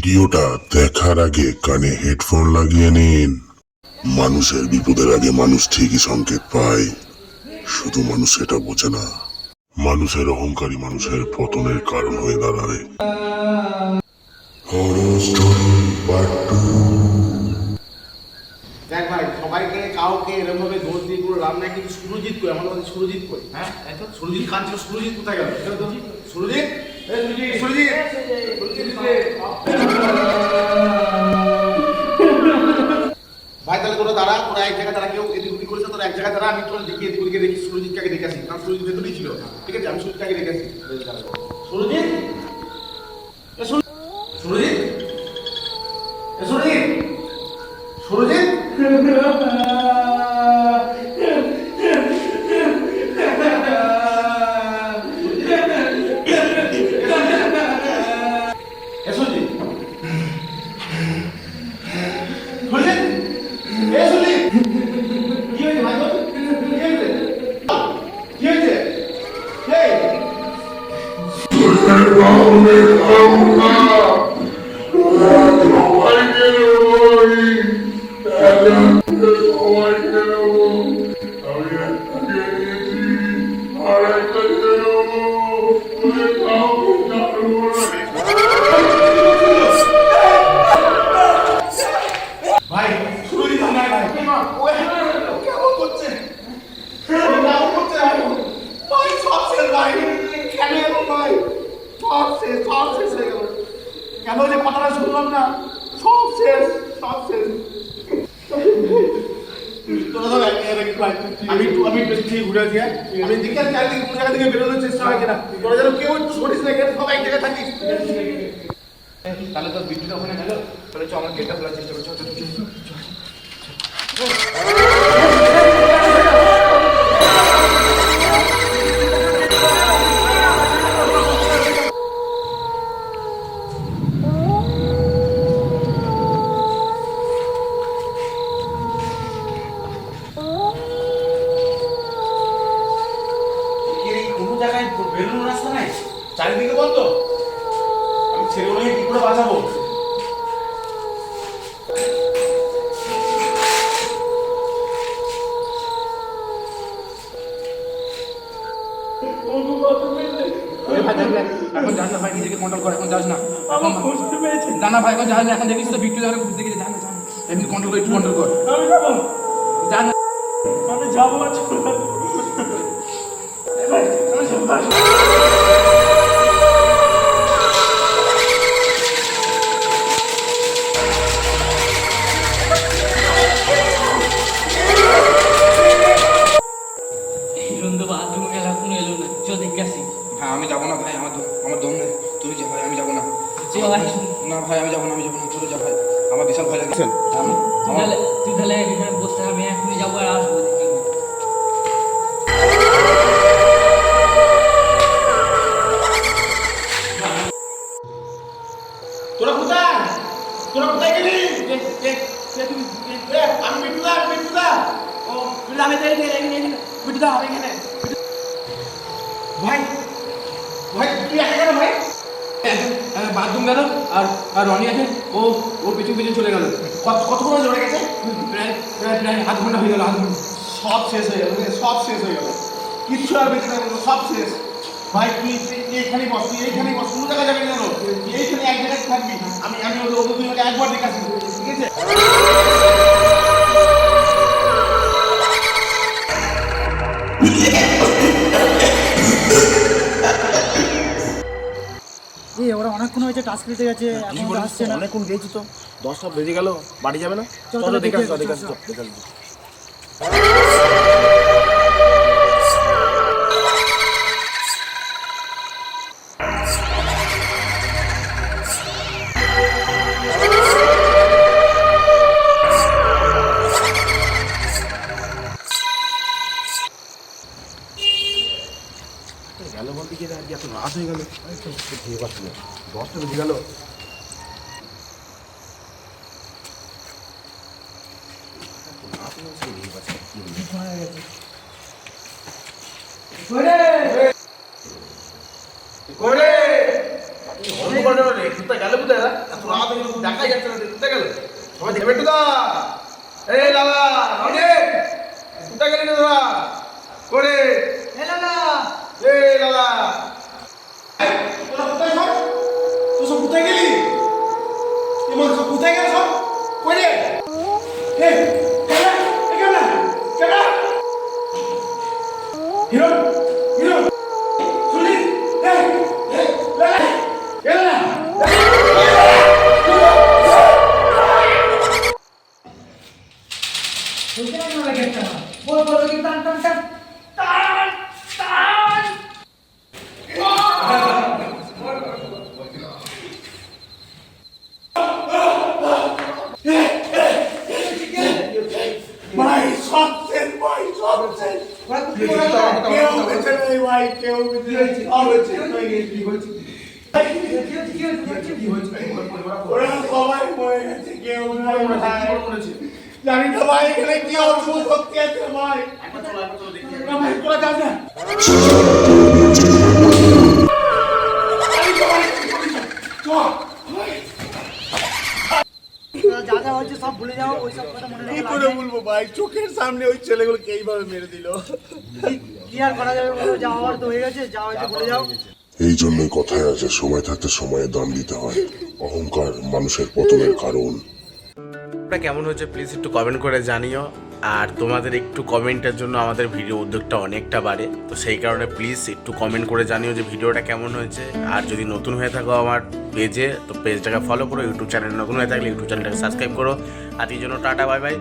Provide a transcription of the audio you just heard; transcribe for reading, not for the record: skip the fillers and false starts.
ভিডিওটা দেখার আগে কানে হেডফোন লাগিয়ে নিন। মানুষের বিপদের আগে মানুষ ঠিকই সংকেত পায়, শুধু মানুষ সেটা বোঝে না। মানুষের অহংকারী মানুষের পতনের কারণ হয়ে দাঁড়ায়। দেখ ভাই, সবাইকে কাউকে এরকম ভাবে দোষ দিয়ে পুরো লাভ নাই, কিন্তু সুরজিৎ কই? আমার মধ্যে সুরজিৎ কই? হ্যাঁ, একদম সুরজিৎ খান ছিল। সুরজিৎ কোথায় গেল? সুরজিৎ, সুরজিৎ, ভাই তাহলে তোরা দাঁড়া, তোরা এক জায়গায় দাঁড়া, কেউ এদিক ওদিক করিস না, তোরা এক জায়গায় দাঁড়া, আমি তোরা দেখি এদিক ওদিকে দেখি সুরজিৎকে দেখে আসি, কারণ সুরজিৎ ভেতরেই ছিল। ঠিক আছে, আমি সুরজিৎকে দেখে আসি। সুরজিৎ, সুরজিৎ, সুরজিৎ, সুরজিৎ, কেন যে কথাটা শুনলাম না, সব শেষ, সব শেষ। আমি একটু ঠিক ঘুরে আসি। আমি দেখি আর চারদিকে কোন জায়গা থেকে বেরোনোর চেষ্টা হয় কিনা। তোরা যেন কেউ একটু সরিস না, এখানে সবাই এক জায়গায় থাকিস। তাহলে তো বিদ্যুৎ ওখানে গেল, তাহলে চ আমার গেটটা খোলার চেষ্টা করছি। বেরোনোর রাস্তা নাই, চারিদিকে বন্ধ। আমি ছেলেগুলোকে কি করে বাঁচাবো? এখন যাস না ভাই, নিজেকে কন্ট্রোল কর, এখন যাস না। জানা ভাই, এখন যাস না, এখন দেখিস তো ভিক্টোরিয়া ঘুরতে গেছে, জানা জানা এমনি কন্ট্রোল কর, একটু কন্ট্রোল কর। জানা আমি যাবো। হ্যাঁ, আমি যাবো না ভাই, আমার দম নেই। তুই যা ভাই, আমি যাবো না। না ভাই, আমি যাবো না, তুই যা ভাই, আমার বিশাল ভয় লাগছে। তুই তাহলে এখানে বসে, আমি এখনই যাবো আর আসবো। তোরা কোথায় গেলি? আমি মিঠুদা। ও আমি মিঠুদা হবে এখানে। ভাই ভাই, তুই একা কেন ভাই? বাথরুম গেল, আর রনি আছে, ওর পিছু চলে গেল। কতক্ষণ জড়ে গেছে? প্রায় আধ ঘন্টা হয়ে গেল। সব শেষ হয়ে গেল, কিচ্ছু আর বেঁচে থাকবে, সব শেষ। ভাই তুই এইখানেই বস, কোনো জায়গায় যাবি না, এইখানে এক জায়গায় থাকবি। আমি ওদের দুজনকে একবার দেখে আসি, ঠিক আছে? ওরা অনেকক্ষণ হয়েছে, টাস্ক দিতে গেছে, এখন আসছে না। অনেকক্ষণ গেছি তো, 10টা বেজে গেল, বাড়ি যাবে না? চলো দেখে আসি। গেল বলতে গিয়ে আর কি এত রাত হয়ে গেল, খেয়ে পাচ্ছিল, 10টা বেজে গেল। কোথায় গেল? কোথায় এত রাত হাতে কিন্তু দেখাই যাচ্ছে না কোথায় গেল সবাই দেখবে একটু দা এই দাদা রে কোথায় গেলি রে দাদা করে এ দাদা এই দাদা তোরা কোথায় সব তুই সব কোথায় গেলি এমন সব কোথায় গেল সব করে এই কেনা কেনা কেনা হিরো হিরো শুনি এই এই কেনা ভাই সব শেষ ভাই সব শেষ কেউ বেঁচে নেই ভাই কেউ বেঁচে নেই সব বেঁচে কি হয়েছে ওরা সবাই মরে গেছে কেউ নাই জানি না ভাই এখানে কি অদ্ভুত শক্তি আছে ভাই ভাই তোরা যাস না যা যা হচ্ছে সব ভুলে যাও ওই সব কথা মনে কি রেখে করে বলবো ভাই, চোখের সামনে ওই ছেলেগুলোকে এইভাবে মেরে দিল। কি আর করা যাবে বলো, যা হওয়ার তো হয়ে গেছে, যা হয়েছে ভুলে যাও। এই জন্যই কথায় আছে সময় থাকতে সময়ের দাম দিতে হয়। অহংকার মানুষের পতনের কারণ। কেমন হচ্ছে প্লিজ একটু কমেন্ট করে জানিও। আর তোমাদের একটু কমেন্টের জন্য আমাদের ভিডিও উদ্যোগটা অনেকটা বাড়ে, তো সেই কারণে প্লিজ একটু কমেন্ট করে জানিও যে ভিডিওটা কেমন হয়েছে। আর যদি নতুন হয়ে থাকো আমার পেজে, তো পেজটাকে ফলো করো। ইউটিউব চ্যানেল নতুন হয়ে থাকলে ইউটিউব চ্যানেলটাকে সাবস্ক্রাইব করো। আর এই জন্য টাটা বাই বাই।